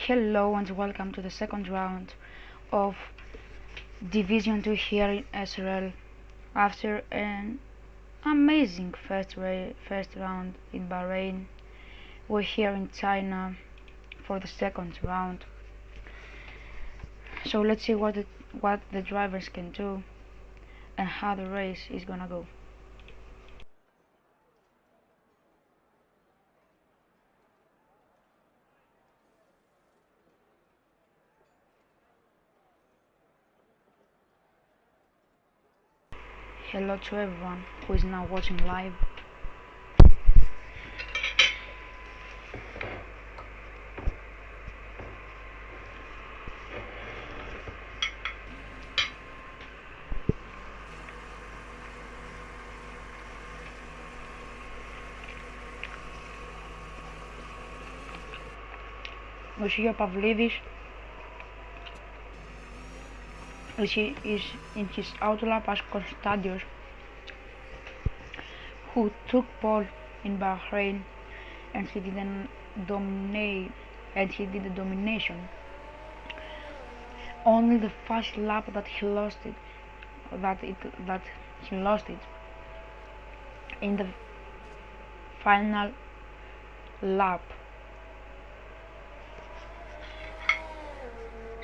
Hello and welcome to the second round of Division 2 here in SRL. After an amazing first round in Bahrain, we're here in China for the second round. So let's see what the drivers can do and how the race is gonna go. Hello to everyone who is now watching live. We see Pavlidis, which is in his autolap as Constadios, who took pole in Bahrain, and he didn't dominate, and he did the domination. Only the first lap that he lost it, in the final lap.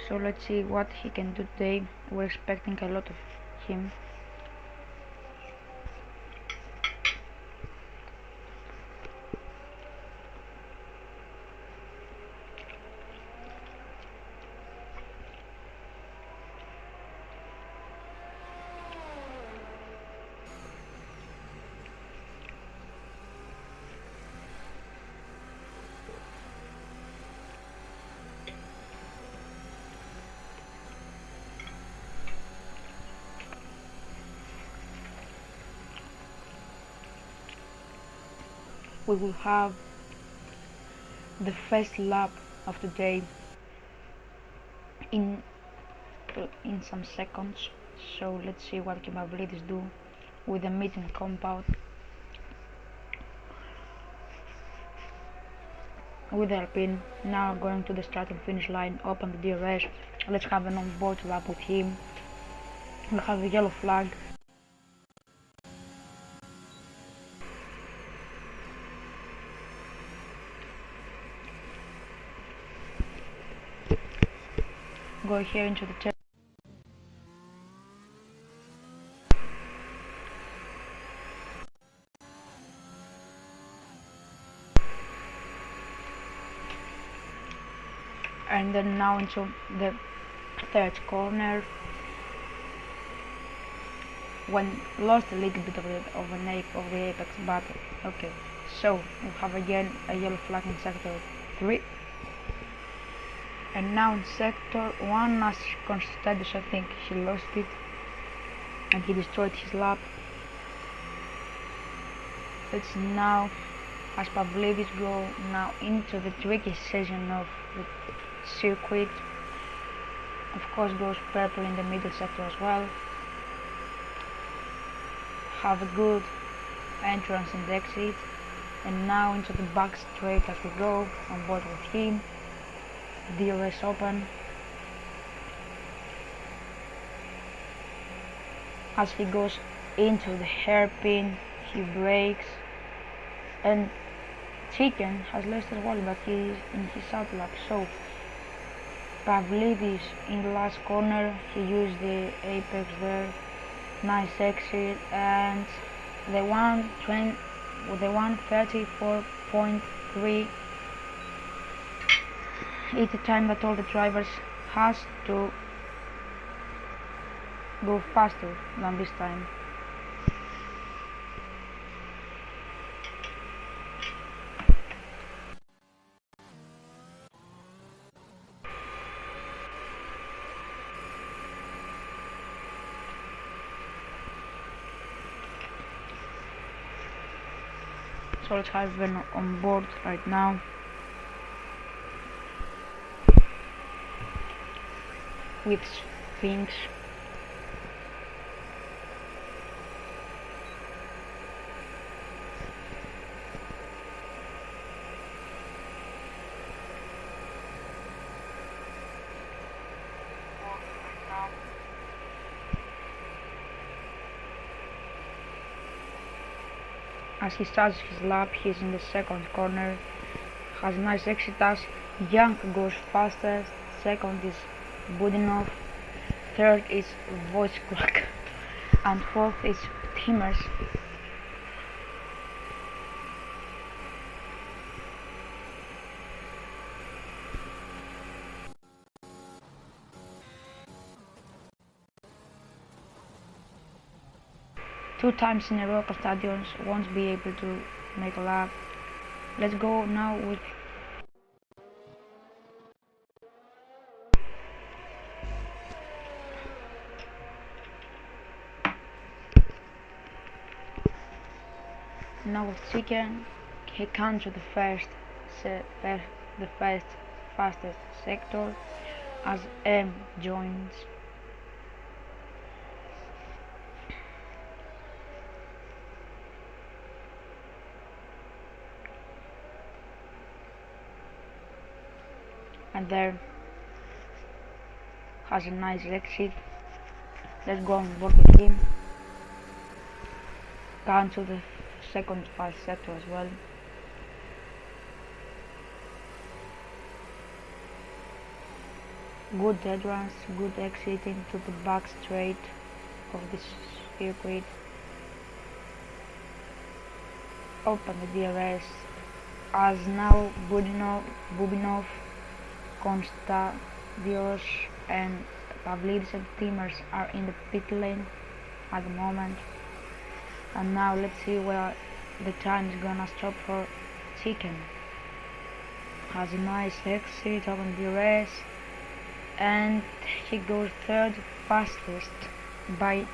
So let's see what he can do today. We're expecting a lot of him. We will have the first lap of the day in some seconds. So let's see what capabilities do with the meeting compound with Alpine. Now going to the start and finish line, open the DRS. Let's have an on-board lap with him. We'll have a yellow flag. Go here into the test. And then now into the third corner, when lost a little bit of the apex, but okay. So we have again a yellow flag in sector 3. And now in sector 1, as Constadios, I think he lost it and he destroyed his lap. Let's now, as Pavlidis, go now into the tricky section of the circuit. Of course goes purple in the middle sector as well. Have a good entrance and exit. And now into the back straight as we go on board with him. DRS open. As he goes into the hairpin, he brakes, and Chicken has lost as well, but he is in his outlap. So Pavlidis in the last corner, he used the apex there, nice exit, and the 134.3. It's a time that all the drivers has to go faster than this time. So let's have them on board right now. With Sphinx. As he starts his lap, he's in the second corner, has a nice exit as Young goes fastest, second is Budinov, third is Wojciech, and fourth is Timmers. Two times in a row stadions won't be able to make a lap. Let's go now with Chicken. He comes to the first fastest sector as M joins. And there has a nice exit. Let's go on board with him. Down to the second fast sector as well. Good dead runs, good exit into the back straight of this circuit. Open the DRS as now Bubinov, Konstadios and Pavlidis and Timmers are in the pit lane at the moment. And now let's see where the time is gonna stop for Chicken. Has a nice exit on the race and he goes third fastest by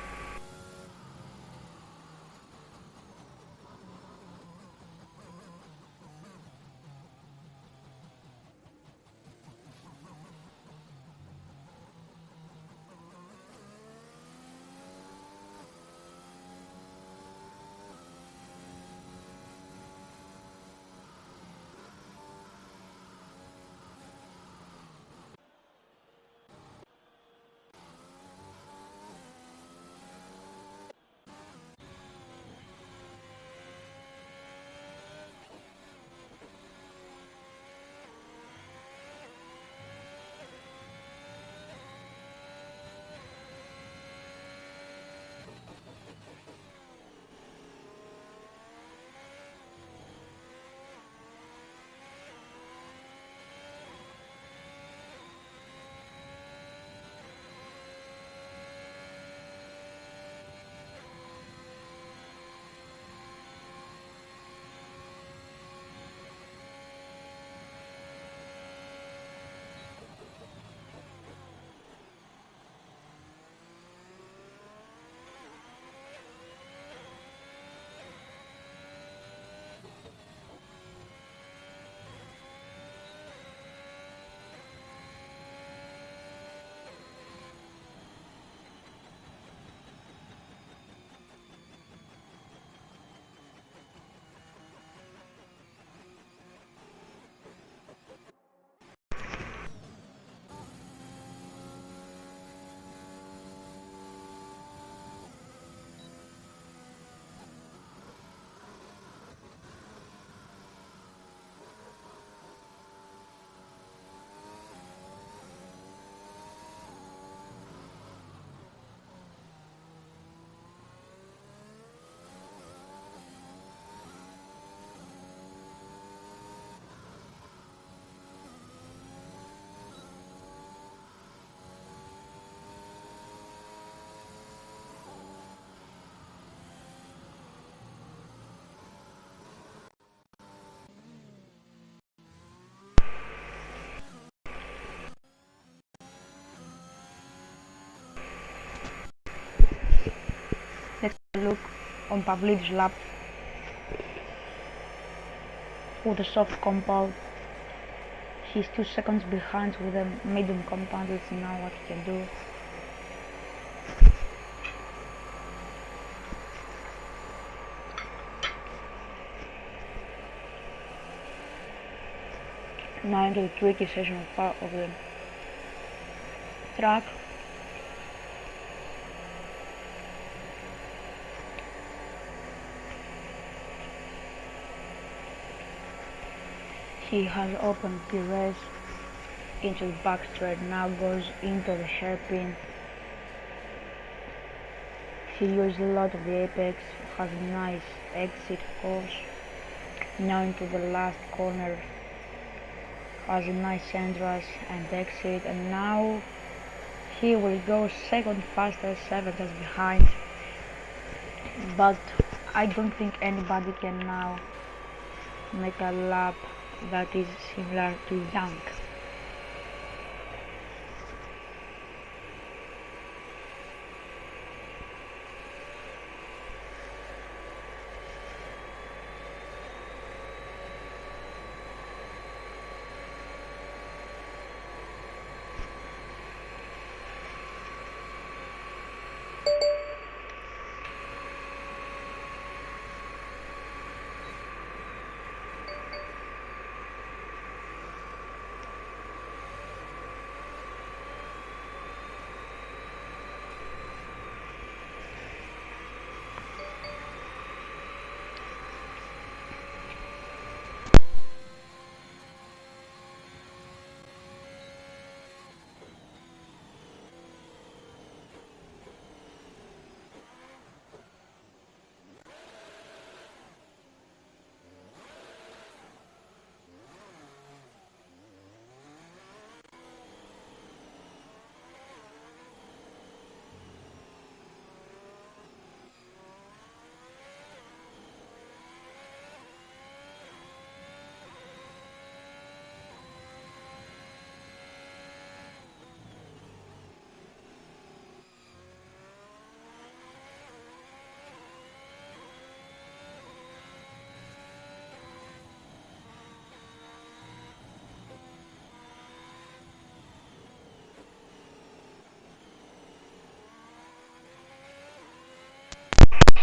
let's look on Pavlidis' lap with a soft compound. He's 2 seconds behind with a medium compound. Let's see now what he can do. Now into the tricky section of the track. He has opened the race into the back straight, now goes into the hairpin. He used a lot of the apex, has a nice exit course. Now into the last corner, has a nice entrance and exit, and now he will go second fastest, 7 just behind. But I don't think anybody can now make a lap that is similar to Young.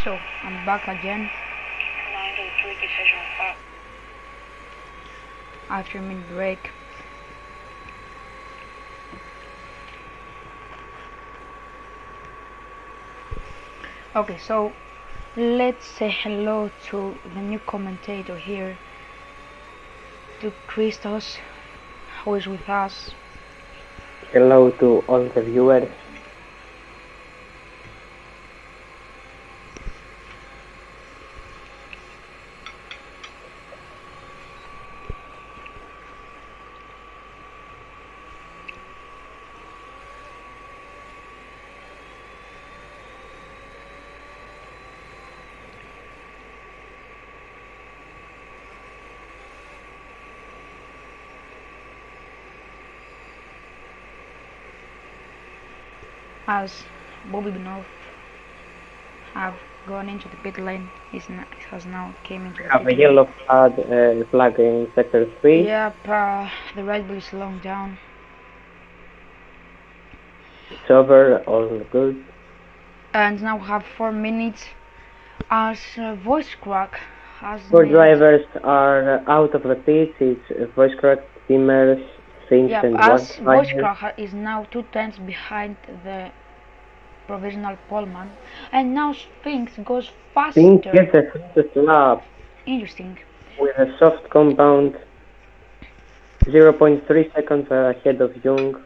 So I'm back again after a minute break. Okay, so let's say hello to the new commentator here, to Christos, who is with us. Hello to all the viewers. As Bobby Binov have gone into the pit lane, has now came into the Have a pit yellow lane. flag in sector 3. Yep, the Red Bull is slowing down. It's over, all good. And now we have 4 minutes as voice crack has 4 drivers are out of the pits. It's voice crack, Timmers, Finch, yep, and as voice Wildfire. crack is now 2 tenths behind the provisional poleman, and now Sphinx goes faster. Finch gets the fastest lap Interesting. with a soft compound, 0.3 seconds ahead of Young.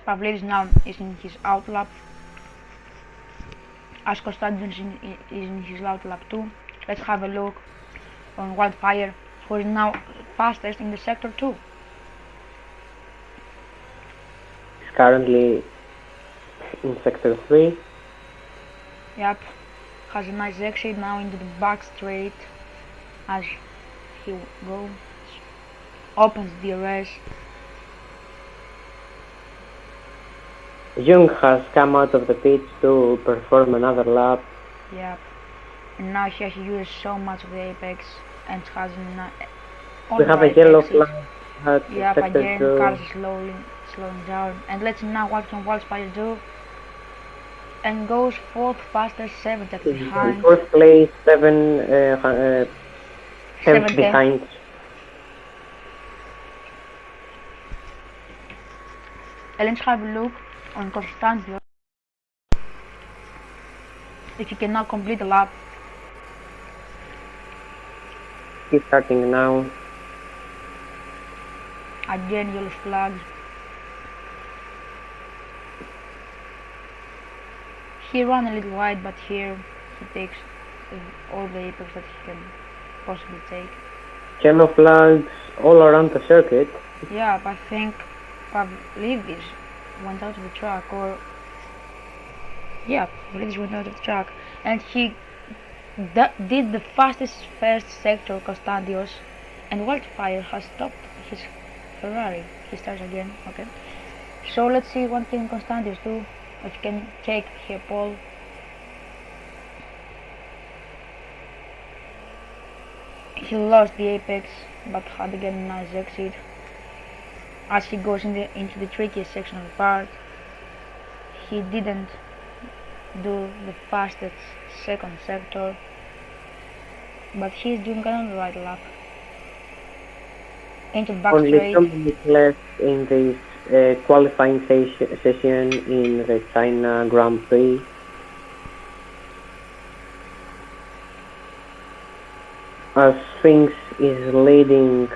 Pavlidis now is in his out lap, as Konstantinos is in his out lap too. Let's have a look on Wildfire, who is now fastest in the sector 2. He's currently in sector 3. Yep, has a nice exit now into the back straight as he goes, opens the race. Young has come out of the pits to perform another lap. Yep, and now he has used so much of the apex and has We have a yellow flag at yep, sector again 2. cars slowing down, and let's see now what can Wildfire do. And goes 4th fastest, 7 tenths behind. In 4th place, 7 tenths behind. And let's have a look on Constantio if he cannot complete the lap. he's starting now. Again, yellow flags. He ran a little wide, but here he takes all the apex that he can possibly take. Yellow flags all around the circuit. Yeah, but I think Pavlidis went out of the track, or yeah, Pavlidis went out of the track, and he did the fastest first sector Constantios, and Wildfire has stopped his Ferrari. He starts again, okay. So let's see what can Constantius do, if he can take here pole. He lost the apex, but had again a nice exit. As he goes into the trickiest section of the part, he didn't do the fastest second sector, but he's doing another right lap into the back Only straight. 2 minutes left in this qualifying session in the China Grand Prix. As Sphinx is leading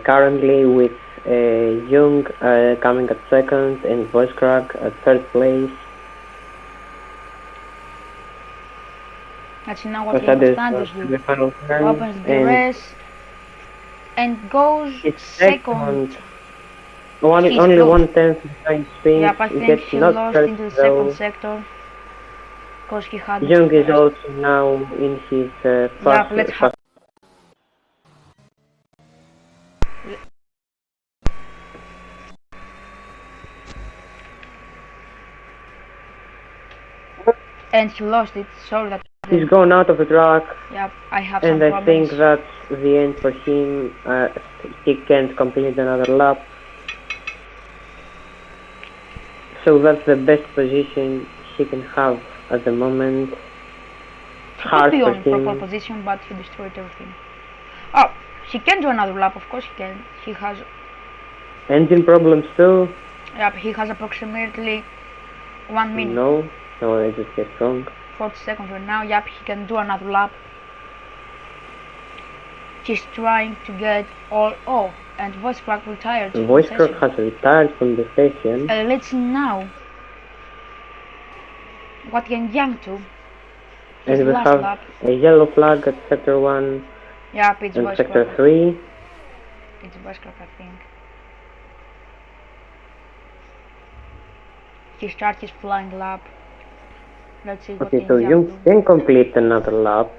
currently with Jung coming at second and Voice Crack at third place. Let's see now what can Constantius do. Opens the race and goes second. Only 1/10 behind Sphinx. Yeah, but I think he lost into the second sector. Because he had Jung is also now in his first. And he lost it, so that he's gone out of the track. Yep, I have and some problems. I think that's the end for him. He can't complete another lap. So that's the best position he can have at the moment. He could be on pole position, but he destroyed everything. Oh, he can do another lap, of course he can. He has engine problems too. Yep, he has approximately 1 minute. No, I just get wrong. 40 seconds right now. Yep, he can do another lap. He's trying to get all. Oh, and Voice Crack retired. Voice Crack has retired from the session. Let's see now what can Yang do. And we have lap. A yellow flag at sector 1. Yep, it's and Voice sector Crack. 3. It's Voice Crack, I think. He starts his flying lap. Let's see what okay, so Jung can complete another lap.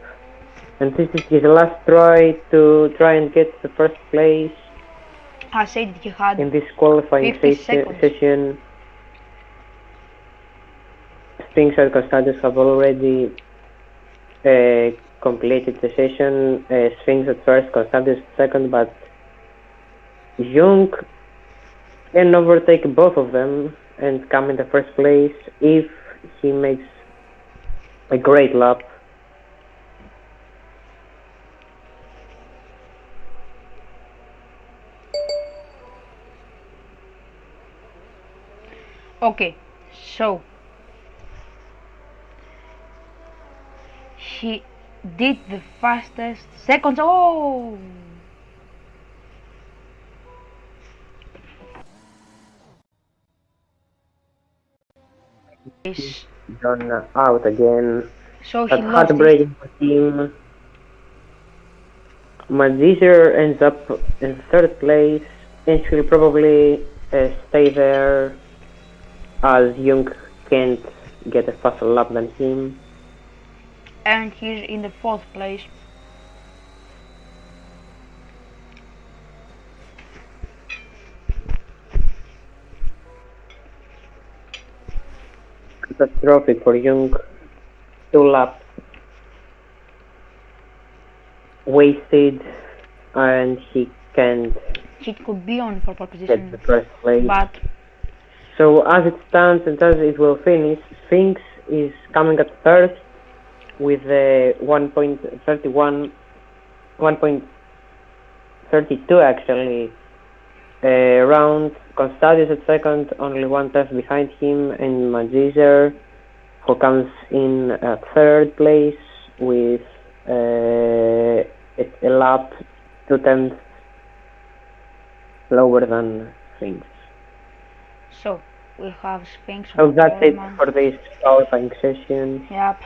And this is his last try to try and get the first place. I said he had in this qualifying session. Sphinx and Constantius have already completed the session. Sphinx at first, Constantius second, but Jung can overtake both of them and come in the first place if he makes a great lap. Okay, so he did the fastest seconds. Oh! He's gone out again. So he lost heartbreaking for him. Magizer ends up in third place and she'll probably stay there as Jung can't get a faster lap than him. And he's in the fourth place. Catastrophic for Jung. 2 laps wasted and he can't. He could be on for pole position, get the first place. But so as it stands and as it will finish, Sphinx is coming at third with a 1.32 actually round. Constantius at second, only 1/10 behind him, and Magizer, who comes in at third place with a lap 2/10 lower than Sphinx. So we have Sphinx So with that's it Coleman. for this qualifying session. Yep.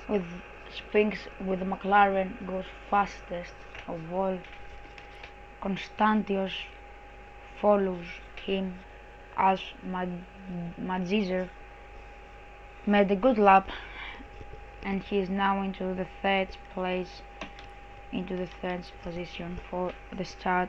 With Sphinx with McLaren goes fastest of all. Constantius follows him as Magizer made a good lap and he is now into the third position for the start.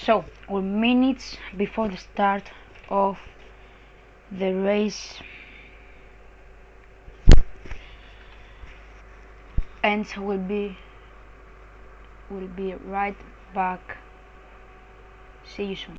So we're minutes before the start of the race, and we'll be right back. See you soon.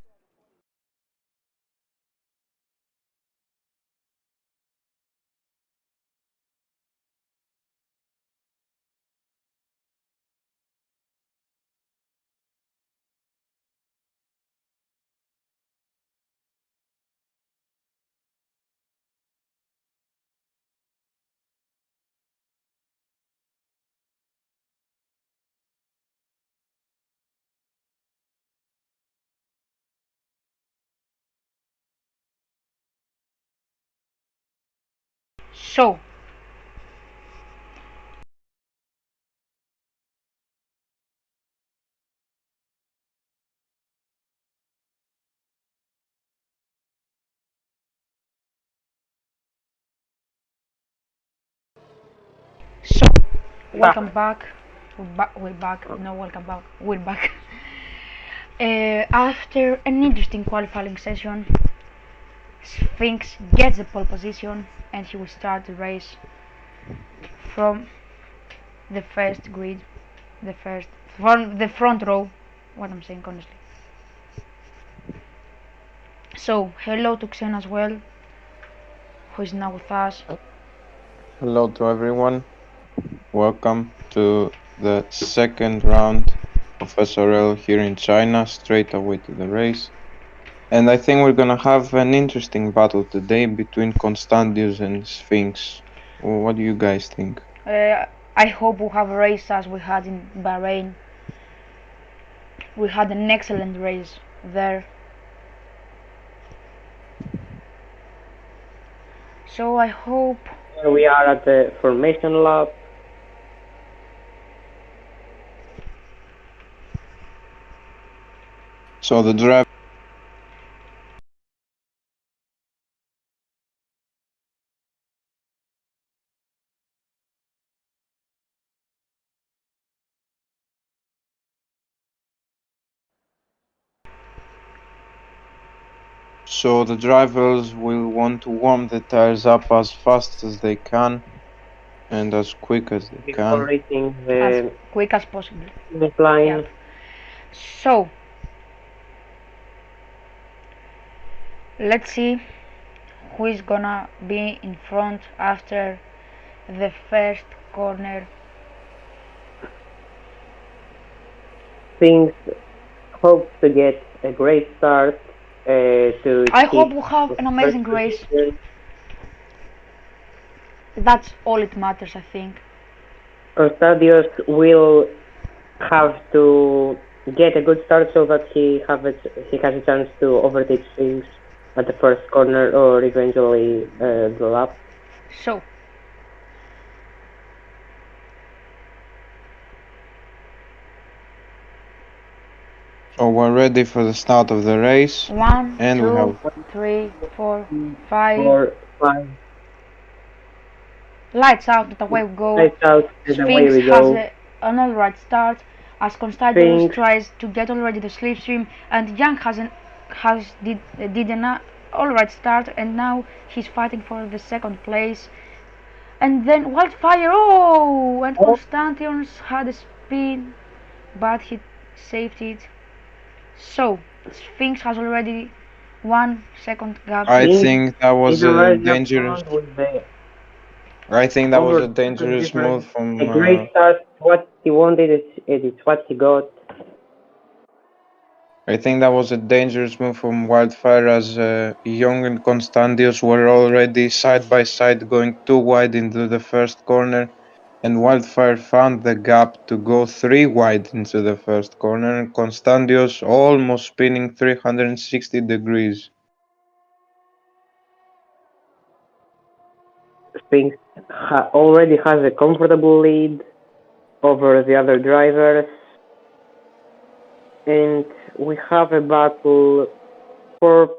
So so welcome back. We're back. No, welcome back. We're back. After an interesting qualifying session, Sphinx gets the pole position and he will start the race from the first grid, from the front row. What I'm saying, honestly. So hello to Xen as well, who is now with us. Hello to everyone. Welcome to the second round of SRL here in China, straight away to the race. And I think we're gonna have an interesting battle today between Constantius and Sphinx. What do you guys think? I hope we have a race as we had in Bahrain. We had an excellent race there. So I hope. Here we are at the formation lap. So the driver. So the drivers will want to warm the tires up as fast as they can and as quick as they Before can. reaching As the quick as possible. finish line. Yep. So let's see who is gonna be in front after the first corner. Sphinx hopes to get a great start to I hope keep we have the an amazing first race. position. That's all it matters, I think. Constantius will have to get a good start so that he has a chance to overtake Sphinx at the first corner or eventually the lap. So Oh, we're ready for the start of the race. 1, And we 2, have 3, 4, 5. 4, 5. Lights out, and away we go. Lights out, and away Sphinx we has go. an alright start as Constantius Sphinx. tries to get already the slipstream, and Young did an alright start, and now he's fighting for the second place. And then Wildfire, oh! And Constantius had a spin, but he saved it. So Sphinx has already 1 second gap. I Sphinx think that was is a already up dangerous. front with the I think that was over a dangerous move difference. from. A great start. What he wanted, it's what he got. I think that was a dangerous move from Wildfire, as Young and Constantius were already side by side going too wide into the first corner, and Wildfire found the gap to go 3 wide into the first corner, and Constantius almost spinning 360 degrees. Sphinx already has a comfortable lead over the other drivers, and we have a battle for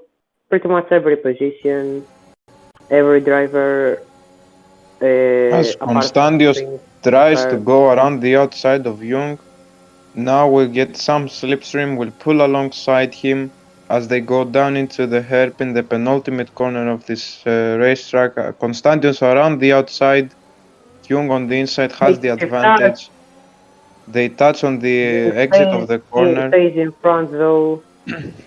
pretty much every position. Every driver, As apart from Constantius Sphinx, tries to are go around the outside of Jung, now we'll get some slipstream, will pull alongside him as they go down into the hairpin, the penultimate corner of this racetrack. Constantius around the outside, Jung on the inside has the advantage. They touch on the exit of the corner, stays in front though.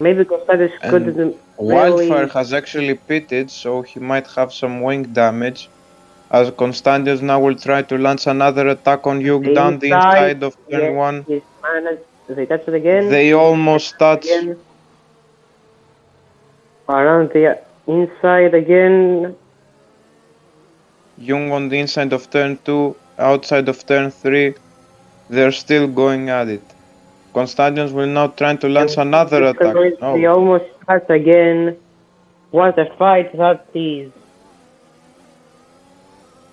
Maybe Constantius and couldn't Wildfire really. has actually pitted, so he might have some wing damage. As Constantius now will try to launch another attack on Jung down the inside of turn 1. He's managed. They touch it again. They almost touch. Again. Around the inside again. Jung on the inside of turn 2, outside of turn 3. They're still going at it. Constantius will now try to launch another attack. They almost touch again. What a fight that is.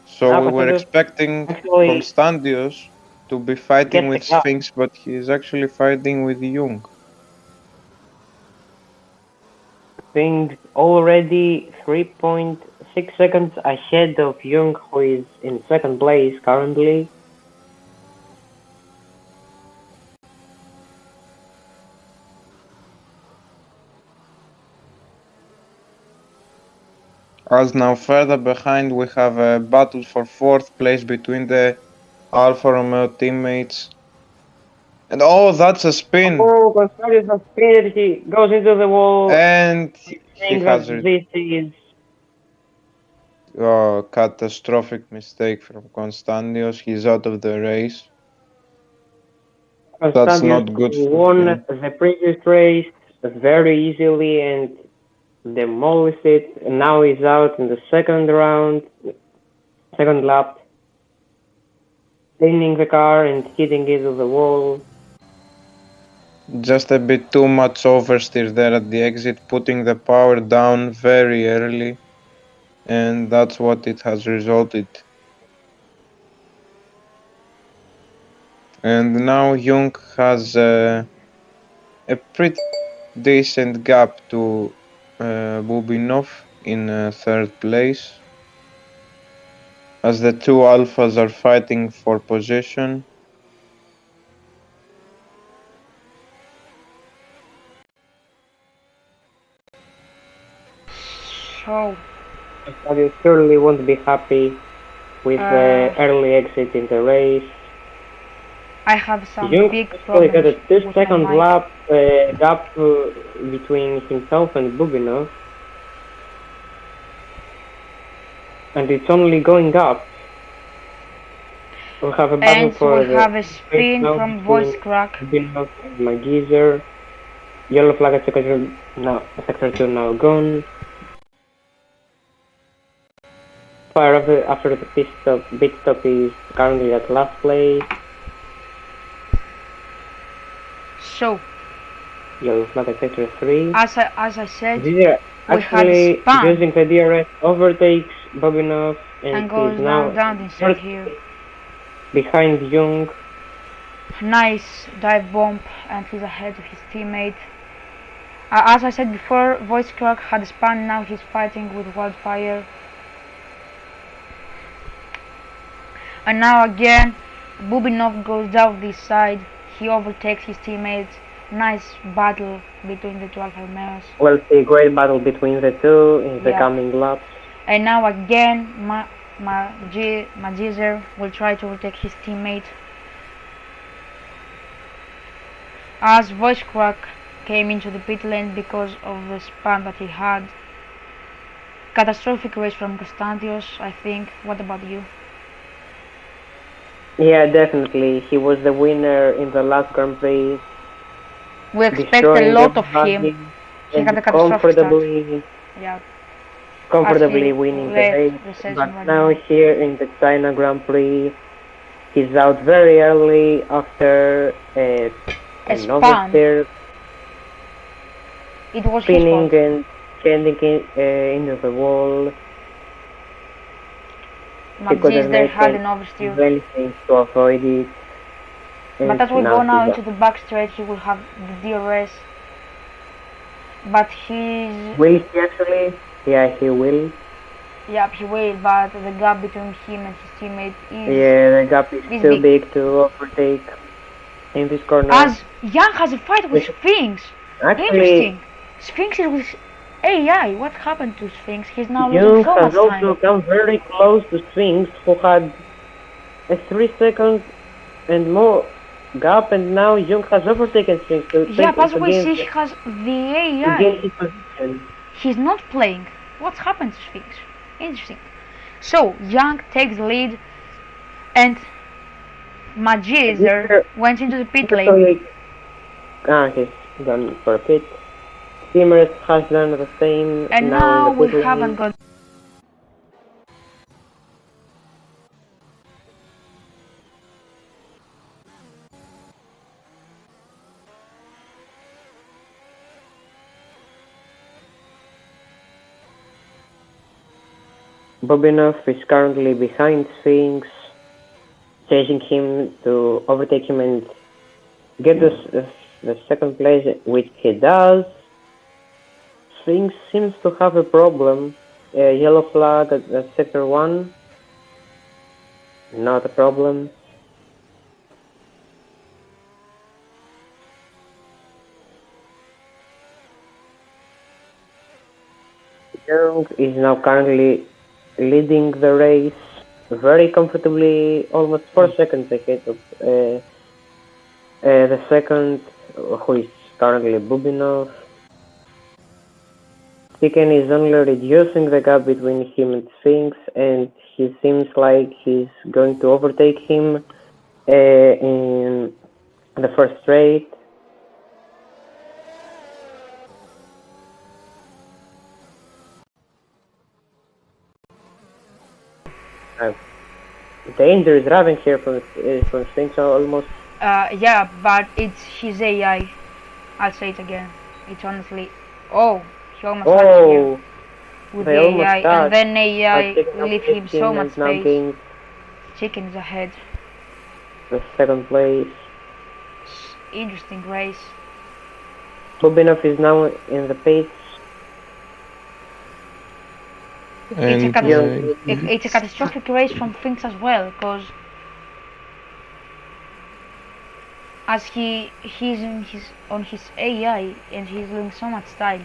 So we were expecting Constantius to be fighting with Sphinx, but he is actually fighting with Jung. Sphinx already 3.6 seconds ahead of Jung, who is in second place currently. As now further behind we have a battle for 4th place between the Alfa Romeo teammates. And oh, that's a spin! Oh, Constantius has spinned, he goes into the wall. And he has this is catastrophic mistake from Constantius. He's out of the race. That's not good for won him. the previous race very easily and demolished it. And now he's out in the second round, second lap, spinning the car and hitting it to the wall. Just a bit too much oversteer there at the exit, putting the power down very early, and that's what it has resulted. And now Jung has a pretty decent gap to Bubinov in 3rd place, as the two alphas are fighting for position. So You surely won't be happy with the early exit in the race. I have some Jung big actually problems. got a 2-second lap gap between himself and Bubinov. And it's only going up. We'll have a battle for we have a spin from Voice Crack. Bubinov and Magizer. Yellow flag at sector 2 now gone. Fire after the pit stop is currently at last place. So, Yellow flag at sector 3. as I said, actually using the DRS overtakes Bobinov and goes is now down inside here. Behind Jung. Nice dive bomb, and he's ahead of his teammate. As I said before, Voice Crack had spun, now he's fighting with Wildfire. And now again, Bubinov goes down this side, he overtakes his teammates. Nice battle between the two Alpha Romeos. We'll see a great battle between the two in the coming laps. And now again, Magizer will try to overtake his teammate. As Voice Crack came into the pit lane because of the spam that he had. Catastrophic race from Constantios, I think. What about you? Yeah, definitely. He was the winner in the last Grand Prix. We expect a lot of him. He had a comfortably, comfortably winning the race. But now here in the China Grand Prix, he's out very early after an oversteer. It was spinning and standing into the wall. Magister had an oversteer. Anything to avoid it. But as we go now into the back straight, he will have the DRS. But he's... Will he actually? Yeah, he will. Yep, he will, but the gap between him and his teammate is... Yeah, the gap is too big to overtake in this corner. As Yang has a fight with Sphinx. Actually, interesting. Sphinx is with AI. What happened to Sphinx? He's now losing so much time. Young has also come very close to Sphinx, who had a 3 second and more gap, and now Young has overtaken Sphinx. Yeah, but as we see, he has the AI. Against his position. He's not playing. What's happened to Sphinx? Interesting. So Young takes the lead, and Magizer went into the pit lane. He's gone for a pit. Steamers has done the same. And now we haven't got... Bobinov is currently behind Sphinx, chasing him to overtake him and get the second place, which he does. Sphinx seems to have a problem. Yellow flag at sector 1. Not a problem. Young is now currently leading the race very comfortably, almost 4 seconds ahead of the second, who is currently Bubinov. Chicken is only reducing the gap between him and Sphinx, and he seems like he's going to overtake him in the first straight. Dangerous driving here from Sphinx almost. Yeah, but it's his AI. I'll say it again. It's honestly... Oh, he almost had you with the AI, and then AI leave him so much space. Chicken is ahead. The second place. Interesting race. Bubinov is now in the pits. It's a catastrophic race from Sphinx as well, because as he's on his AI and he's losing so much time.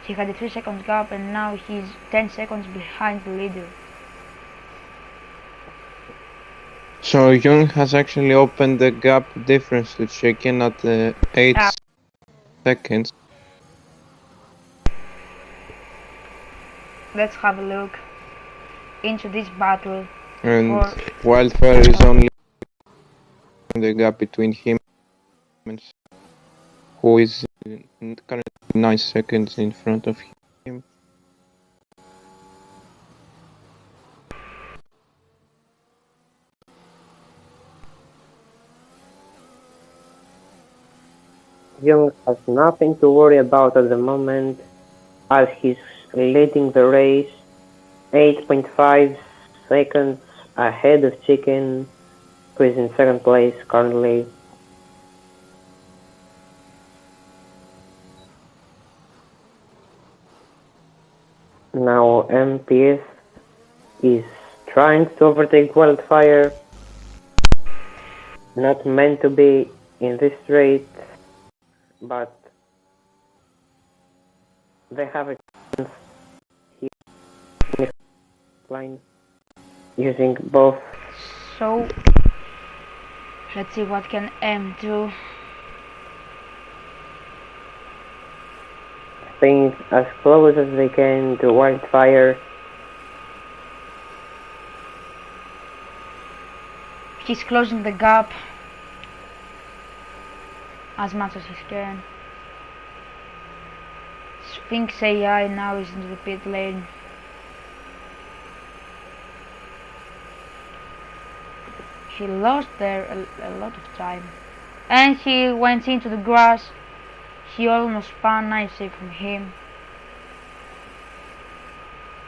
He had a 3 second gap, and now he's 10 seconds behind the leader. So Young has actually opened the gap difference to Chicken at 8 seconds. Let's have a look into this battle. And Wildfire is only the gap between him and who is currently 9 seconds in front of him. Young has nothing to worry about at the moment, as he's leading the race 8.5 seconds ahead of Chicken, who is in second place currently. Now MPS is trying to overtake Wildfire. Not meant to be in this straight, but they have a chance here in the line using both. So let's see what can M do. Things as close as they can to Wildfire. He's closing the gap as much as he can. Sphinx AI now is into the pit lane. He lost there a lot of time. And he went into the grass. He almost spun. Nice save from him.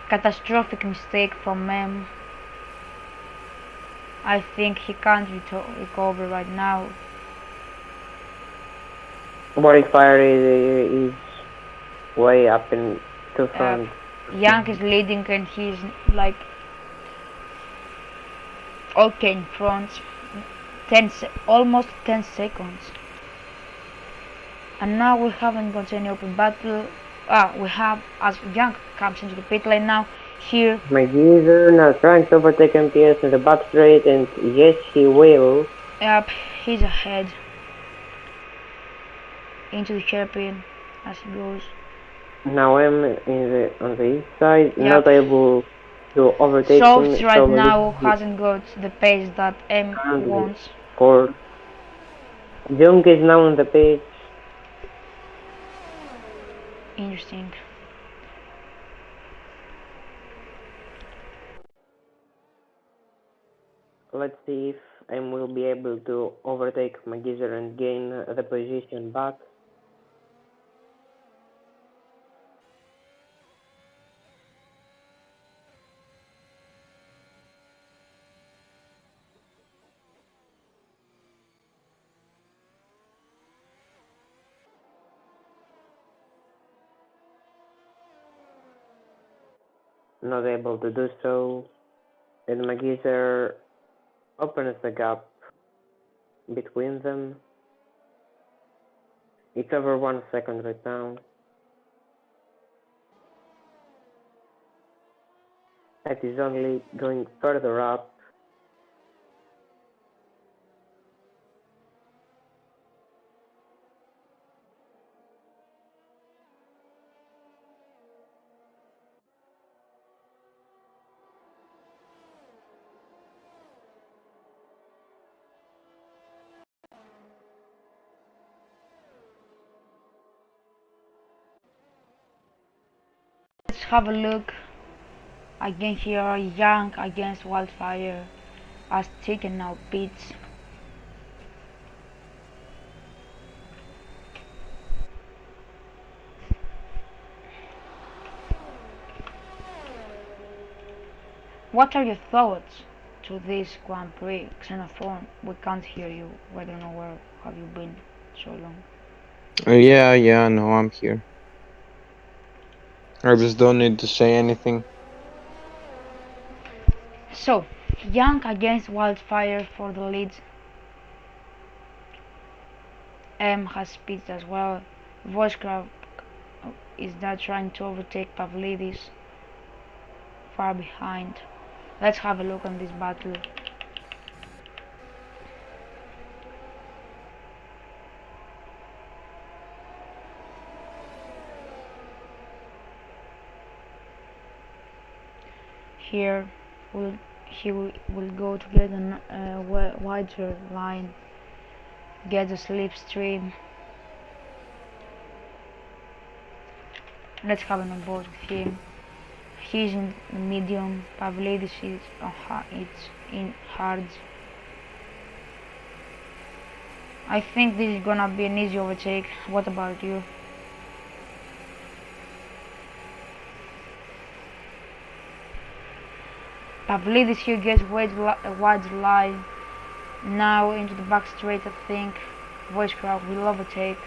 Catastrophic mistake from Mem. I think he can't recover right now. Wildfire is way up in to front. Young is leading and he's like okay in front. Almost 10 seconds. And now we haven't got any open battle. We have as Young comes into the pit lane now. Here Magizer now trying to overtake MPS in the back straight, and yes, he will. Yep, he's ahead into the hairpin as he goes. Now M on the east side, Yep. not able to overtake Softs him. right so now hasn't got the pace that M wants. Scored. Jung is now on the pitch. Interesting. Let's see if M will be able to overtake Magizer and gain the position back. Not able to do so, and Magizer opens the gap between them. It's over 1 second right now. It is only going further up. Let's have a look again here. Young against Wildfire as taken now beats. What are your thoughts to this Grand Prix? Xenophone, we can't hear you. I don't know where have you been so long. Yeah, no, I'm here. I just don't need to say anything. So, Young against Wildfire for the leads. M has speed as well. Voicecraft is now trying to overtake Pavlidis far behind. Let's have a look on this battle. Here he will go to get a wider line, get the slipstream. Let's have an on board with him. He's in the medium. Pavlidis is it's in hard. I think this is gonna be an easy overtake. What about you? Pavlidis here gets a wide line. Now into the back straight, I think. Voicecraft will overtake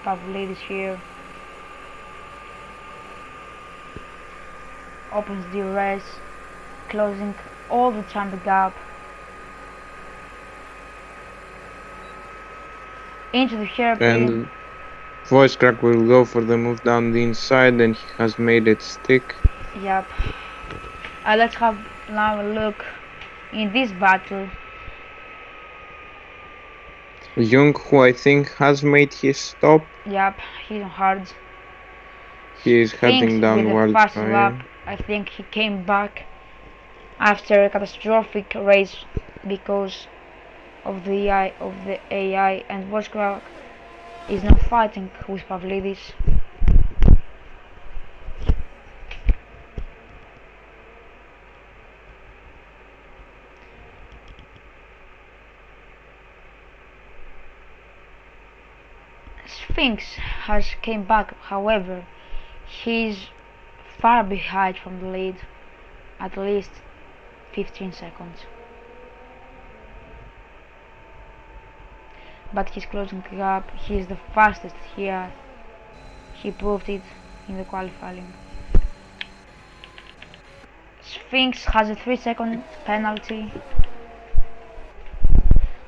Pavlidis here. opens the race, closing all the time the gap into the hairpin. And Voice Crack will go for the move down the inside, and he has made it stick. Yep. Let's have now a look in this battle. Jung, who I think has made his stop, Yep, he's on hard. he is Sphinx heading with down a fast lap. Wildfire. I think he came back after a catastrophic race because of the AI, and Voice Crack is now fighting with Pavlidis. Sphinx has came back, however, he's far behind from the lead, at least 15 seconds. But he's closing the gap, he's the fastest here. He proved it in the qualifying. Sphinx has a 3-second penalty,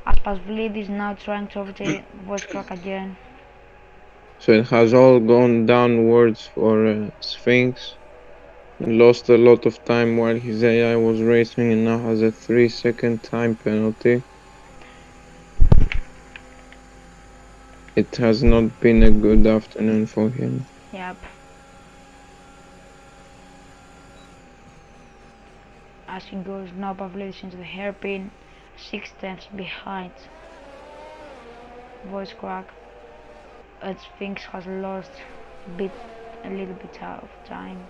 as Pavlidis is now trying to overtake Voice Crack again. So it has all gone downwards for Sphinx. He lost a lot of time while his AI was racing, and now has a 3-second time penalty. It has not been a good afternoon for him. Yep. As he goes now, Pavlidis into the hairpin, 6 tenths behind Voice Crack. And Sphinx has lost a little bit of time.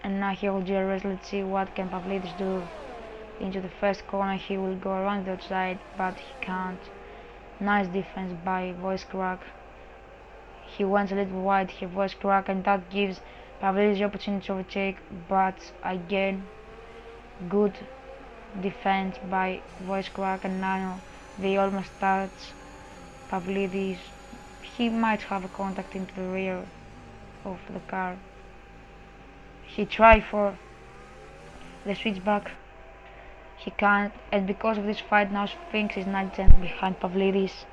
And now he will do a race. Let's see what can Pavlidis do. Into the first corner, he will go around the outside, but he can't. Nice defense by Voice Crack. He went a little wide here, Voice Crack, and that gives Pavlidis the opportunity to overtake, but again, good defense by Voice Crack, and now they almost touch. Pavlidis, he might have a contact into the rear of the car. He tried for the switchback, he can't, and because of this fight now Sphinx is 9 tenths behind Pavlidis,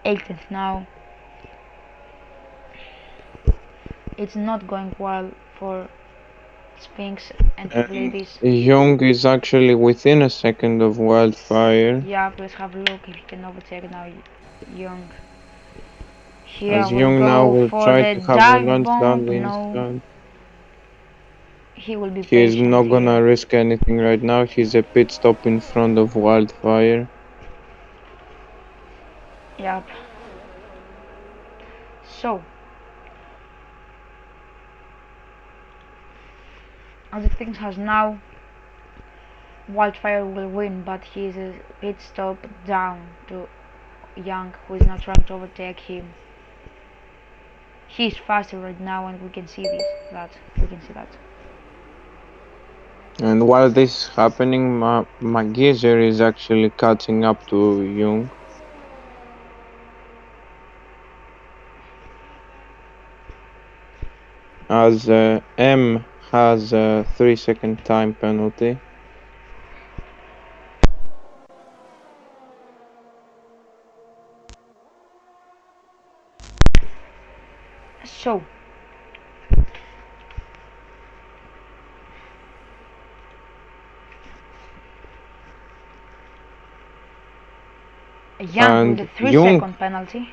8 tenths now. It's not going well for Sphinx and Pavlidis. Young is actually within a second of Wildfire. Yeah, let's have a look if he can overtake now Young. Here As we'll Young go now will for try the to have a dive lunge down bomb. the No, inside. he will be He is patient not here. gonna risk anything right now. He's a pit stop in front of Wildfire. Yep. So, as the things has now, Wildfire will win, but he is a pit stop down to Young, who is now trying to overtake him. He's faster right now, and we can see that. And while this is happening, Magizer is actually catching up to Young. As M has a 3-second time penalty. So, Young with a And 3-second penalty.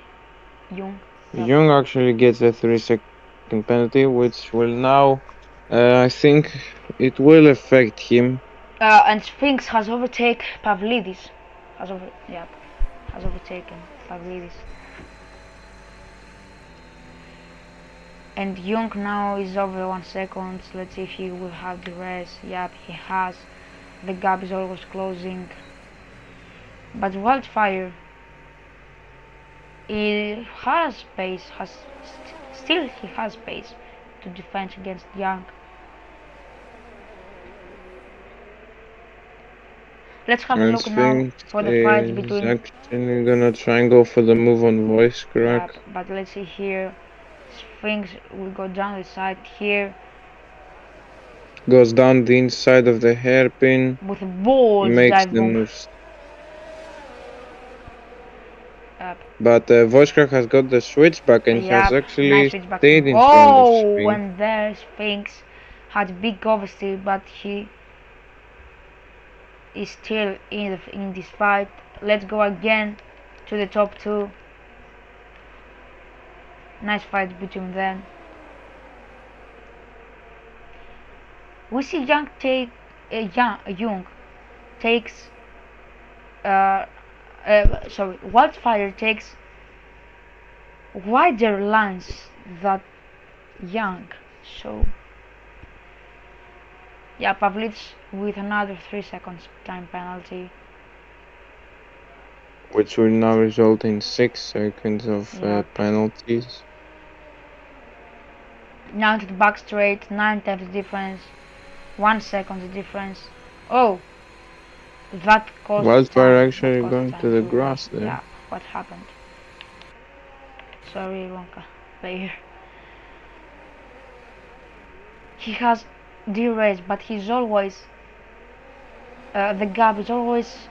Young actually gets a 3-second penalty, which will now, I think, it will affect him. And Sphinx has overtaken Pavlidis. Has overtaken Pavlidis. And Young now is over 1 second. Let's see if he will have the rest. Yep, he has. The gap is almost closing. But Wildfire, he has space. Still he has space to defend against Young. Let's have a look now for the fight between. Actually gonna try and go for the move on Voice Crack. Yep, but let's see here. Sphinx will go down the side here Goes down the inside of the hairpin, with a bold makes dive the move. moves. Up. But Voskra has got the switchback and has Yep, actually nice switchback. stayed in front of Oh, Sphinx. and there Sphinx had big oversteer, but he is still in this fight. Let's go again to the top two. Nice fight between them. We see Young take Young takes sorry, Wildfire takes wider lines than Young. So yeah, Pavlidis with another 3 seconds time penalty. Which will now result in 6 seconds of Yep. penalties. Now to the back straight, 9 times the difference, 1 second the difference. Oh, that cost Wildfire time. That actually cost going to time the too. grass there. Yeah, what happened? Sorry, Wonka player. He has D-race, but he's always the gap is always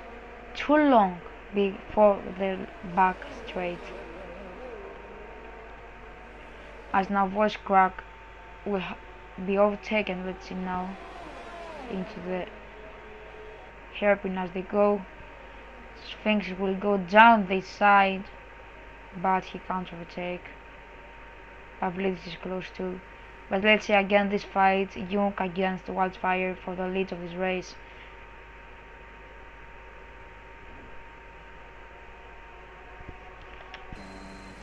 too long before the back straight. As now voice crack will be overtaken. Let's see now into the hairpin as they go. Sphinx will go down this side, but he can't overtake. Pavlidis is close too. But let's see again this fight, Jung against Wildfire for the lead of this race.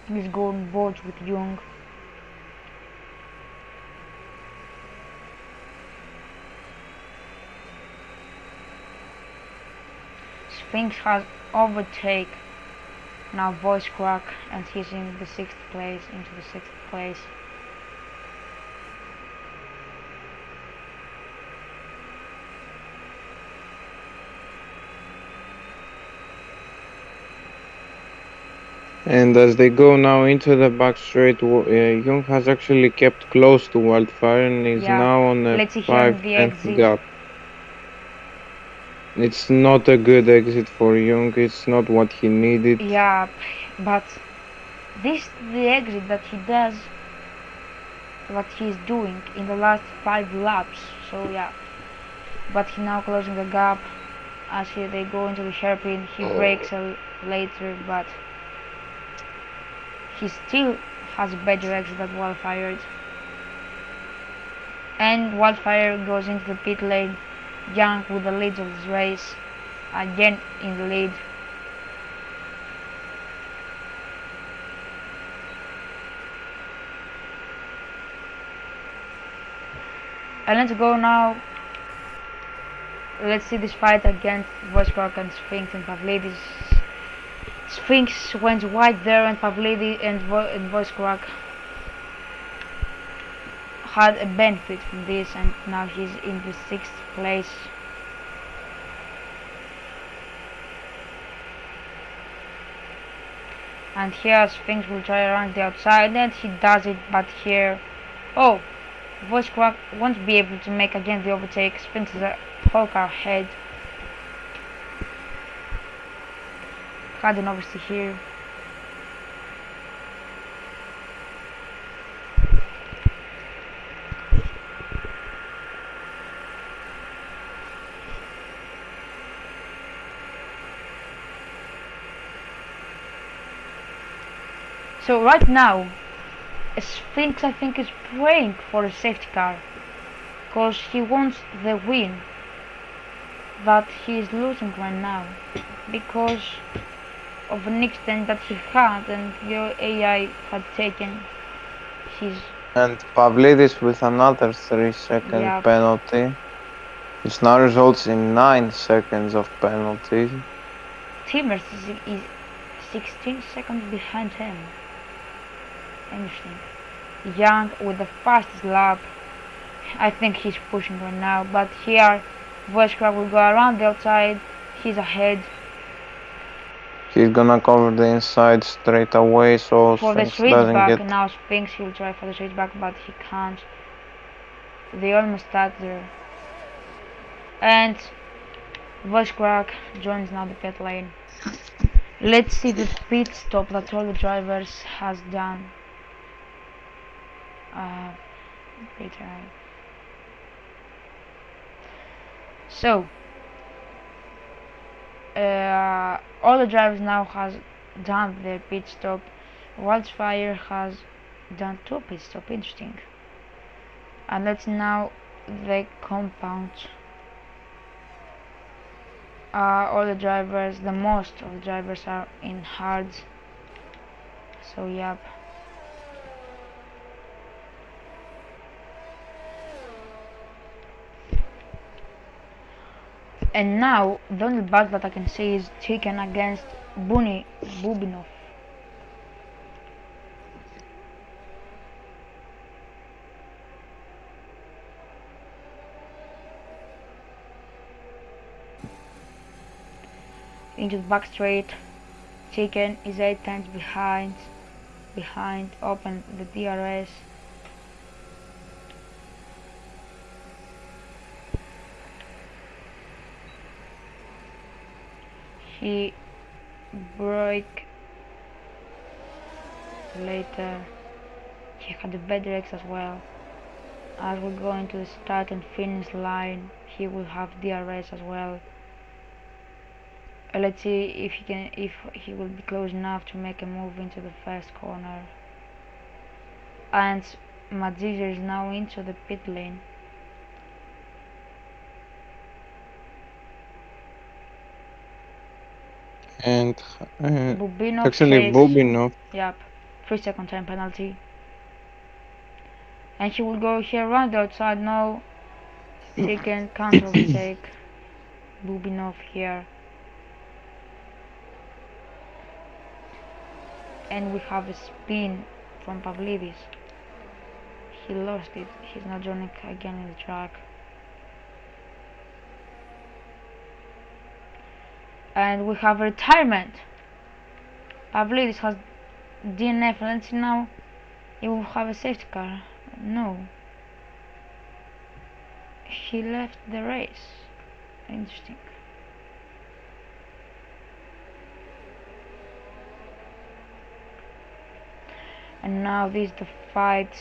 He's going board with Jung. Sphinx has overtake now voice crack and he's in the 6th place, into the 6th place. And as they go now into the back straight, Jung has actually kept close to Wildfire and is now on a Let's see here in the 5/10 exit. gap. It's not a good exit for Jung, it's not what he needed. Yeah, but this is the exit that he does, what he's doing in the last 5 laps. So yeah, but he now closing the gap as they go into the hairpin. He breaks later, but he still has a better exit than Wildfire. And Wildfire goes into the pit lane. Young with the lead of this race, again in the lead. And let's go now. Let's see this fight against Voice Crack and Sphinx and Pavlidis. Sphinx went wide there, and Pavlidis and Voice Crack had a benefit from this, and now he's in the 6th place. And here Sphinx will try around the outside, and he does it, but here, oh, Voice Crack won't be able to make again the overtake. Sphinx is a whole car ahead. Had an oversteer here. So right now, Sphinx I think is praying for a safety car, because he wants the win that he is losing right now, because of an extent that he had and your AI had taken his... And Pavlidis with another 3-second penalty. This now results in 9 seconds of penalty. Timmers is 16 seconds behind him. Interesting. Young with the fastest lap. I think he's pushing right now, but here Voice Crack will go around the outside. He's ahead. He's gonna cover the inside straight away so For the Sphinx doesn't switchback, get. now Sphinx will try for the switchback, but he can't. They almost touch there. And Voice Crack joins now the pit lane. Let's see the pit stop that all the drivers has done. Later. So, all the drivers now has done their pit stop. Wildfire has done 2 pit stop. Interesting. And let's now the compound. All the drivers, the most of the drivers are in hards. So yep. And now the only bug that I can see is Chicken against Bubinov. Into the back straight. Chicken is 8 times behind. Open the DRS. He broke later. He had a better X as well. As we go into the start and finish line, he will have DRS as well. Let's see if he will be close enough to make a move into the first corner. And Magizer is now into the pit lane. And Bubinov actually, takes, Bubinov. yep, 3-second time penalty. And he will go here around the outside now. Chicken can't overtake Bubinov here. And we have a spin from Pavlidis. He lost it. He's not joining again in the track. And we have a retirement. Pavlidis has DNF. Let's see now. He will have a safety car. No. He left the race. Interesting. And now this is the fight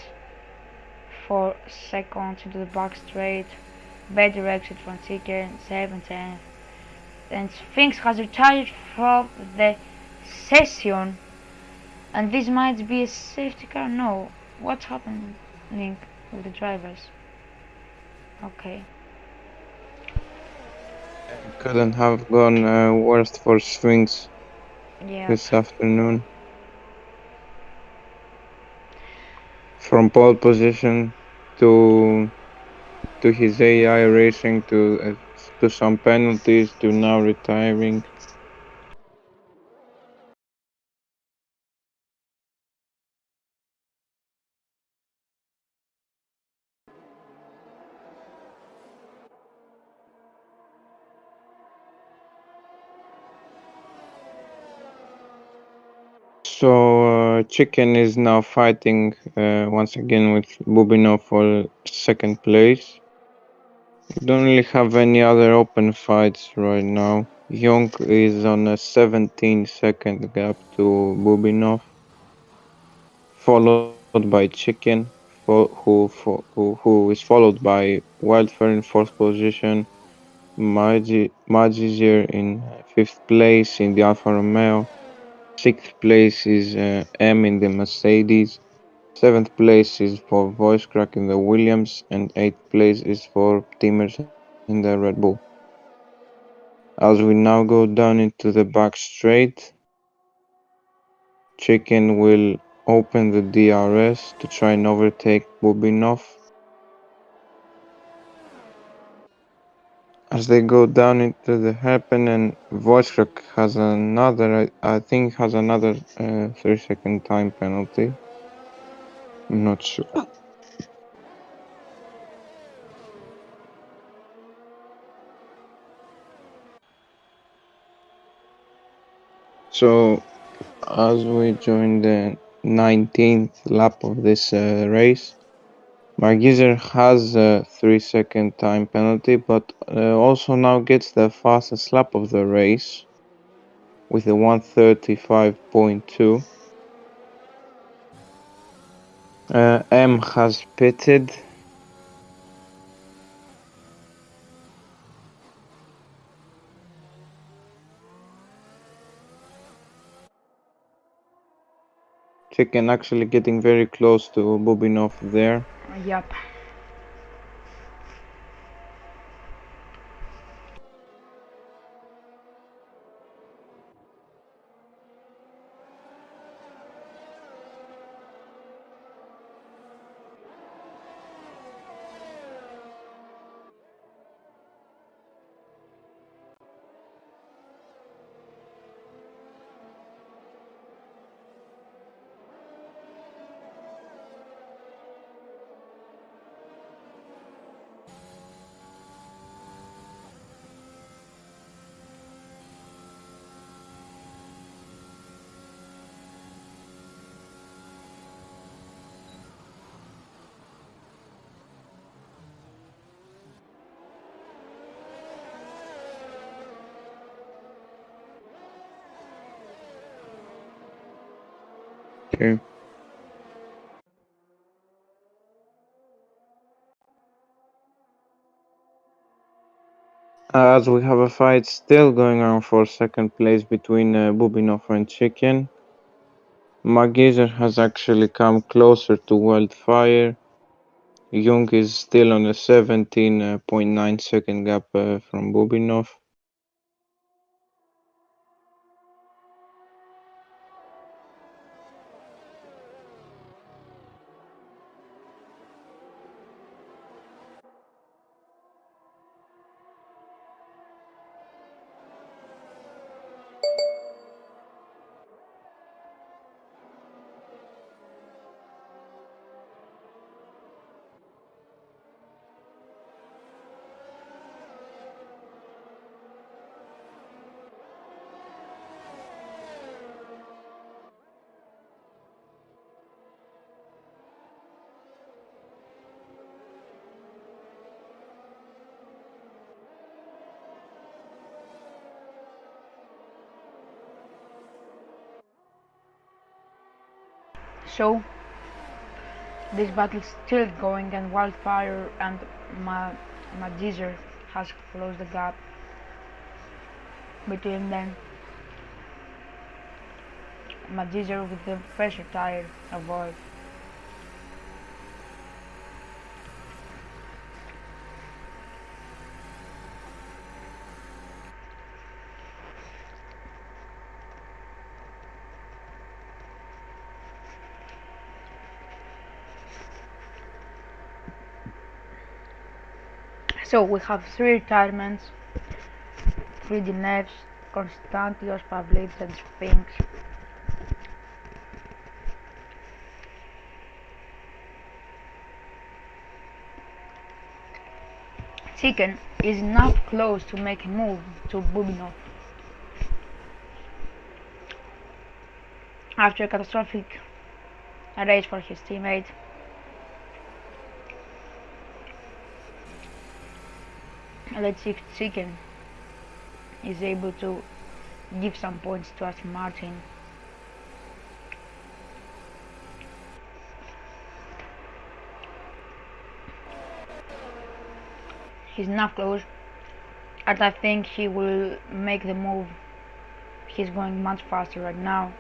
for seconds into the back straight. Better exit from Chicken, 7-10. And Sphinx has retired from the session. And this might be a safety car. No. What's happening with the drivers? Okay. Couldn't have gone worse for Sphinx Yeah. this afternoon. From pole position to his AI racing to some penalties to now retiring. So Chicken is now fighting once again with Bubinov for second place. We don't really have any other open fights right now. Young is on a 17-second gap to Bubinov, followed by Chicken, who is followed by Wildfire in fourth position, Magizier in fifth place in the Alfa Romeo, sixth place is M in the Mercedes, seventh place is for Voice Crack in the Williams, and eighth place is for Teamers in the Red Bull. As we now go down into the back straight, Chicken will open the DRS to try and overtake Bubinov. As they go down into the hairpin, and Wojciech has another, I think has another 3-second time penalty. I'm not sure. So, as we join the 19th lap of this race, Margizer has a 3-second time penalty, but also now gets the fastest lap of the race with a 1:35.2. M has pitted. Chicken actually getting very close to Bubinov there. Yep. Okay. As we have a fight still going on for second place between Bubinov and Chicken. Margizer has actually come closer to Wildfire. Jung is still on a 17.9 second gap from Bubinov. So this battle is still going, and Wildfire and Magizer has closed the gap between them. Magizer with the fresher tire avoid. So we have 3 retirements, 3 DNFs, Konstantios, Pavlidis and Sphinx. Chicken is now close to make a move to Bubinov after a catastrophic race for his teammate. Let's see if Chicken is able to give some points to Aston Martin. He's not close, and I think he will make the move. He's going much faster right now.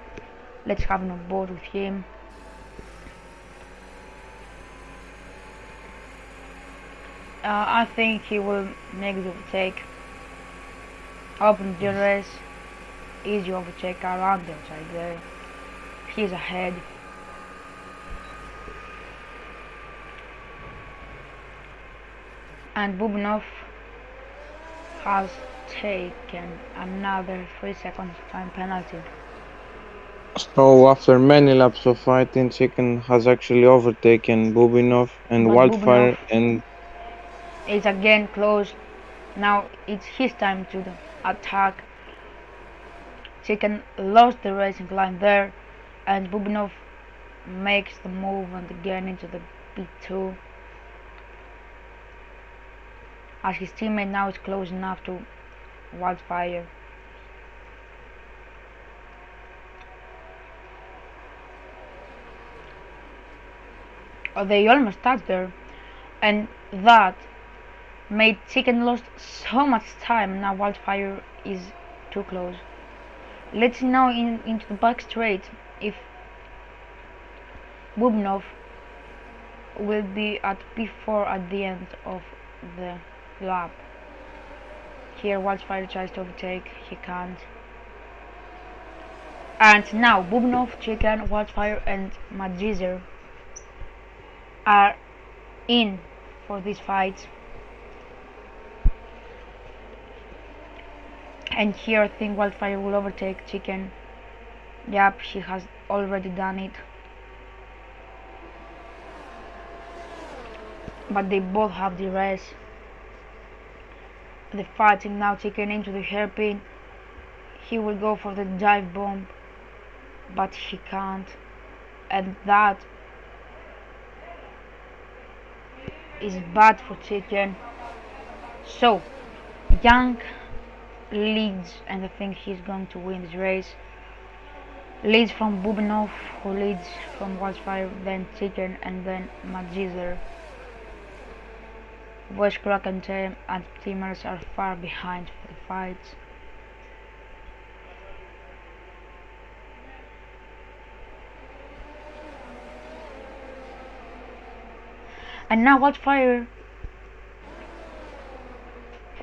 Let's have an on board with him. I think he will make the overtake. Open the race. Easy overtake around the outside there. He's ahead. And Bubnov has taken another 3 seconds time penalty. So after many laps of fighting, Chicken has actually overtaken Bubinov and But Wildfire, Bubnov and is again close. Now it's his time to attack. Chicken lost the racing line there, and Bubinov makes the move and again into the P2 as his teammate now is close enough to Wildfire. Oh, they almost touched there, and that made Chicken lost so much time. Now Wildfire is too close. Let's see now into the back straight if Bubnov will be at P4 at the end of the lap. Here Wildfire tries to overtake, he can't. And now Bubnov, Chicken, Wildfire and Magizer are in for this fight. And here I think Wildfire will overtake Chicken. Yep, she has already done it. But they both have the race. They're fighting now. Chicken into the hairpin. He will go for the dive bomb, but he can't. And that is bad for Chicken. So Young leads, and I think he's going to win this race. Leads from Bubinov, who leads from Wildfire, then Chicken, and then Magizer. Westcrack and teamers are far behind for the fights. And now Wildfire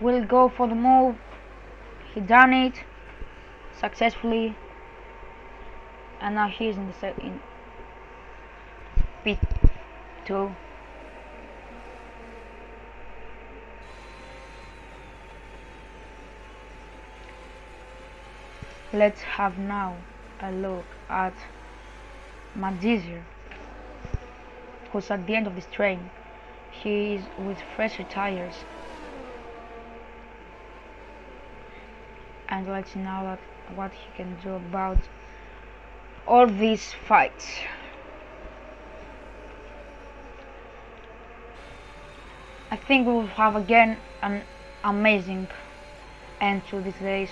will go for the move. He done it successfully, and now he's in P2. Let's have now a look at Magizer, who's at the end of this train. He is with fresher tires. And let's see now what he can do about all these fights. I think we will have again an amazing end to this race.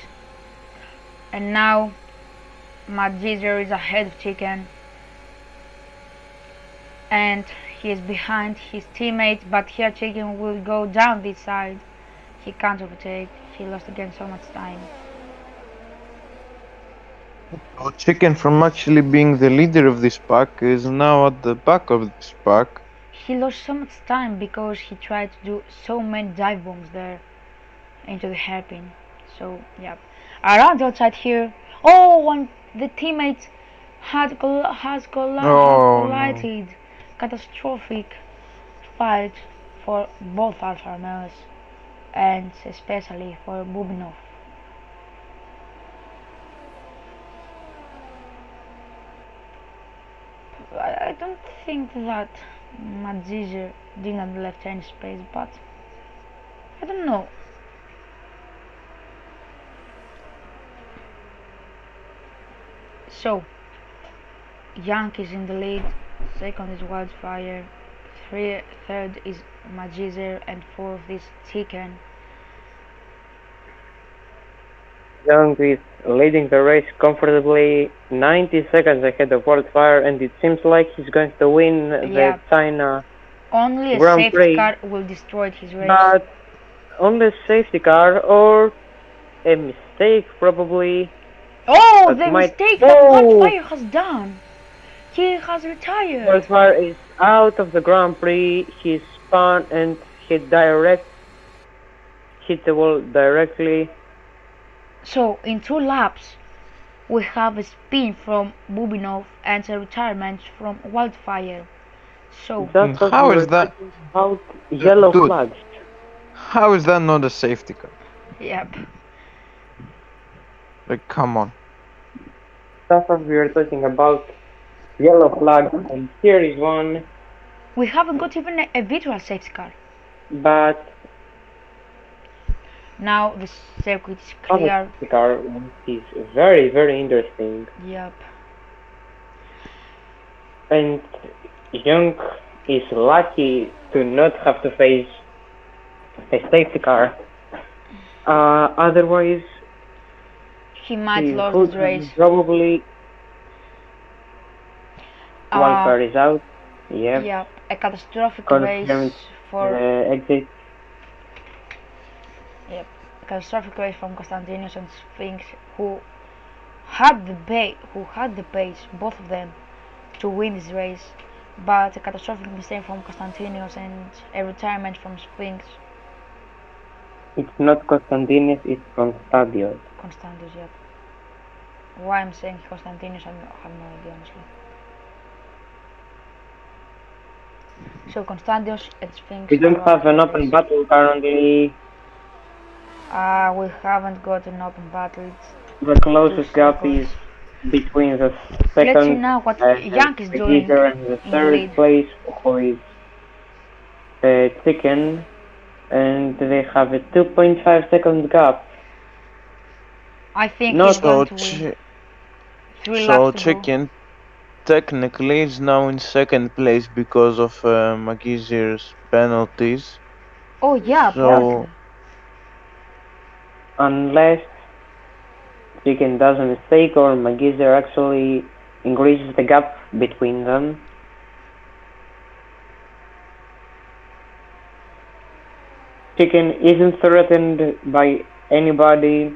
And now Magizer is ahead of Chicken, and he is behind his teammate, but here Chicken will go down this side. He can't overtake. He lost again so much time. Chicken, from actually being the leader of this pack, is now at the back of this pack. He lost so much time because he tried to do so many dive bombs there into the hairpin. So yeah, around the outside here. Oh, and the teammate has collided. No. Catastrophic fight for both Alfa Romeos, and especially for Bubinov. I don't think that Magizer didn't left any space, but I don't know. So Young is in the lead, second is Wildfire, third is Magizer, and fourth is Chicken. Young is leading the race comfortably, 90 seconds ahead of Wildfire, and it seems like he's going to win the China only a Grand safety Prix. car will destroy his race. But only a safety car or a mistake probably. Oh, the mistake that Wildfire has done. He has retired. Wildfire is out of the Grand Prix. He spun and hit the wall directly. So in 2 laps we have a spin from Bubinov and a retirement from Wildfire. So how is that about yellow flags? How is that not a safety car? Yep. Like, come on. That's what we are talking about, yellow flag, and here is one. We haven't got even a virtual safety car. But Now the circuit is Other clear. safety car is very, very interesting. Yep. And Young is lucky to not have to face a safety car. Otherwise, He might he lose would this have race. probably one car is out. Yep. Yep. A catastrophic Confirmed race for. exit. Yep. A catastrophic race from Constantinos and Sphinx, who had the pace, both of them, to win this race, but a catastrophic mistake from Constantinos and a retirement from Sphinx. It's not Constantinos, it's Constadios. Constantinos, yep. Why I'm saying Constantinos, I have no idea, honestly. So Constantinos and Sphinx We don't are have an out of open this. battle currently. We haven't got an open battle. The closest gap is between the Let's see second now what Young is doing leader and the in the third lead. place, who is Chicken, and they have a 2.5 second gap. I think Not he's going to win. 3 laps to go. Chicken technically is now in second place because of Magizir's penalties. Oh yeah, So penalty. Unless Chicken does a mistake or Magizer actually increases the gap between them. Chicken isn't threatened by anybody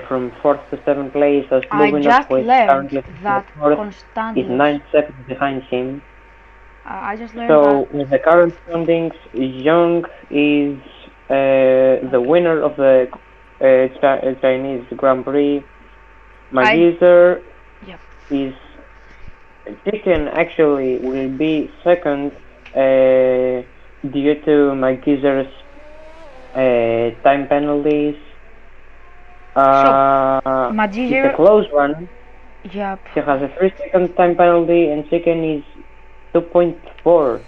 from 4th to 7th place, as I Luminov, just who is learned currently that 4th, is Constantinos. 9 seconds behind him. I just learned So, that. with the current standings, Young is the winner of the Chinese Grand Prix. Magizer Yep. is Chicken actually will be second due to Magizer's time penalties. Magizer. It's a close one. Yep. He has a 3-second time penalty, and Chicken is 2.4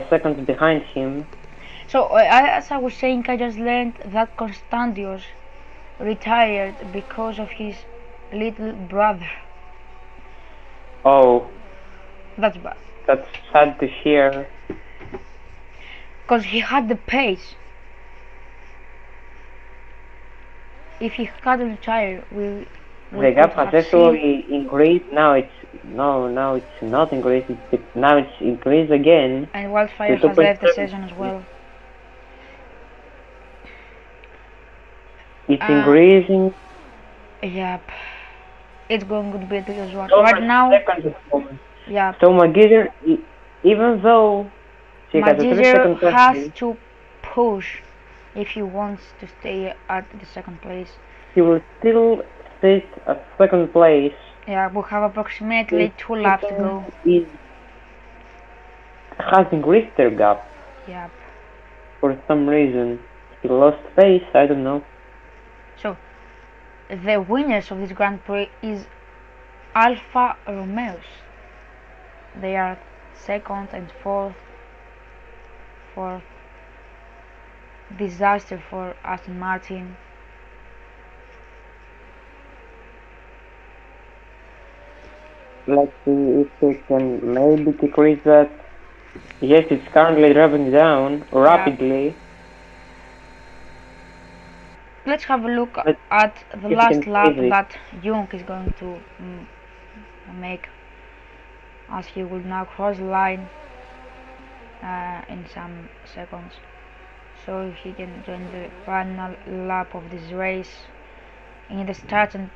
seconds behind him. So as I was saying, I just learned that Constantinos retired because of his little brother. Oh, That's bad. that's sad to hear. Because he had the pace. If he hadn't retired, we The gap could has have actually increased. Now it's not increased. Now it's increased again. And Wildfire has left the session as well. It's increasing. Yep. It's going to be this one. So Right now, yeah. So Magizer, even though she has a 3-second Magizer has to push if he wants to stay at the second place. He will still sit at second place. Yeah, we have approximately 2 laps to go. Has increased their gap. Yep. For some reason. He lost pace, I don't know. So, the winners of this Grand Prix is Alfa Romeos. They are second and fourth. Disaster for Aston Martin. Let's see if they can maybe decrease that. Yes, it's currently driving down rapidly. Yeah. Let's have a look at the last lap that Jung is going to make, as he will now cross the line in some seconds. So he can join the final lap of this race in the start and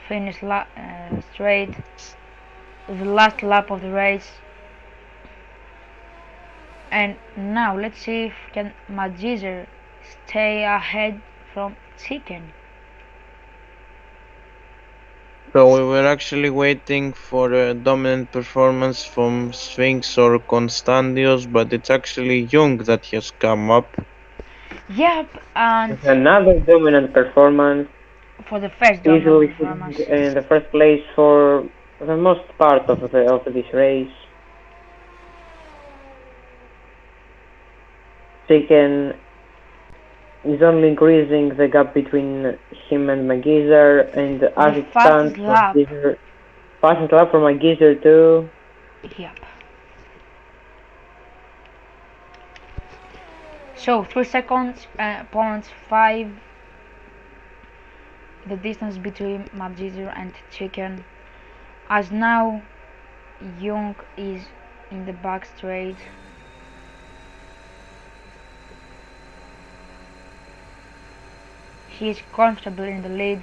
finish straight. The last lap of the race. And now let's see if can Magizer stay ahead from Chicken. So we were actually waiting for a dominant performance from Sphinx or Constantinos, but it's actually Jung that has come up. Yep, and another dominant performance. For the first dominant performance. In the first place for the most part of this race. Chicken is only increasing the gap between him and Magizer, and as The it fastest stands, lap. fastest lap for Magizer too. Yep. So 3 seconds, 0.5 the distance between Magizer and Chicken, as now Young is in the back straight. He is comfortable in the lead.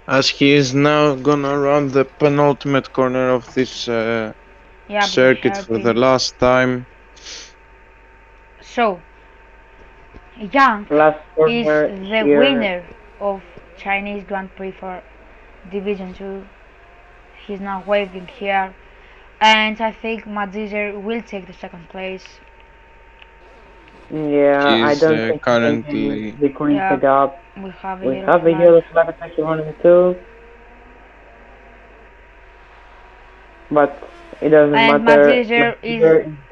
As he is now gonna run the penultimate corner of this circuit for the last time. So, Yang Last is corner the here. winner of Chinese Grand Prix for Division 2. He's now waving here, and I think Magizer will take the second place. Yeah, I He's don't think he currently can decrease the gap. We have a We yellow have a flag. yellow flag at section 1 and 2. But it doesn't And matter. Magizer Magizer is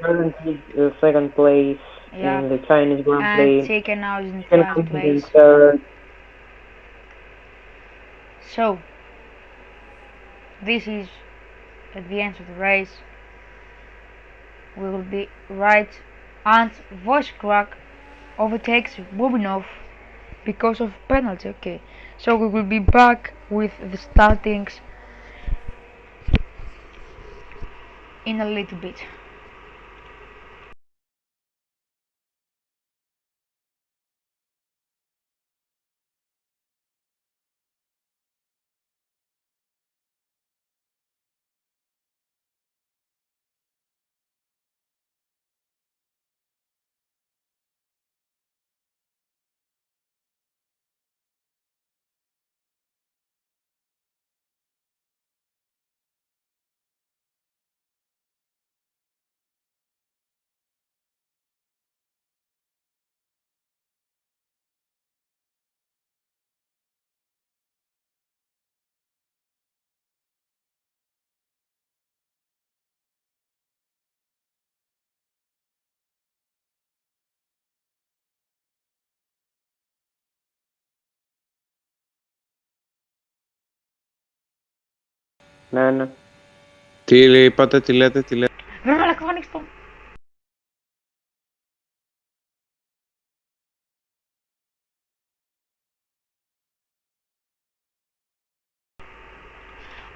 currently second place in the Chinese Grand Prix. And Chicken now is in Chicken first comes in place. third. So, this is at the end of the race. We will be right, and Voice Crack overtakes Bubinov because of penalty. Okay, so we will be back with the startings in a little bit. Ναι. Τι είπατε, τι λέτε.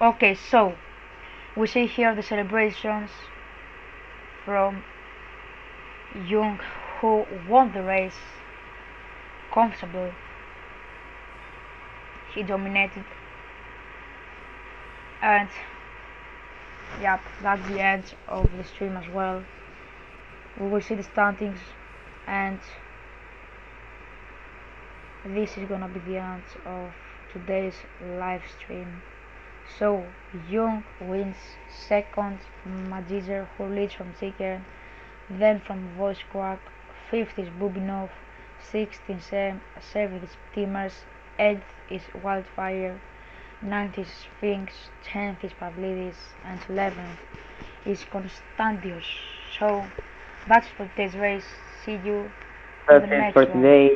Okay, so we see here the celebrations from Jung, who won the race comfortably. He dominated, and yep, that's the end of the stream as well. We will see the standings, and this is gonna be the end of today's live stream. So Young wins second, Magizer, who leads from Chicken, then from Voice Crack, 5th is Bubinov, 6th is Sam, 7th is Timmers, 8th is Wildfire, 9th is Sphinx, 10th is Pavlidis, and 11th is Constantius. So that's for today's race. See you in the next one.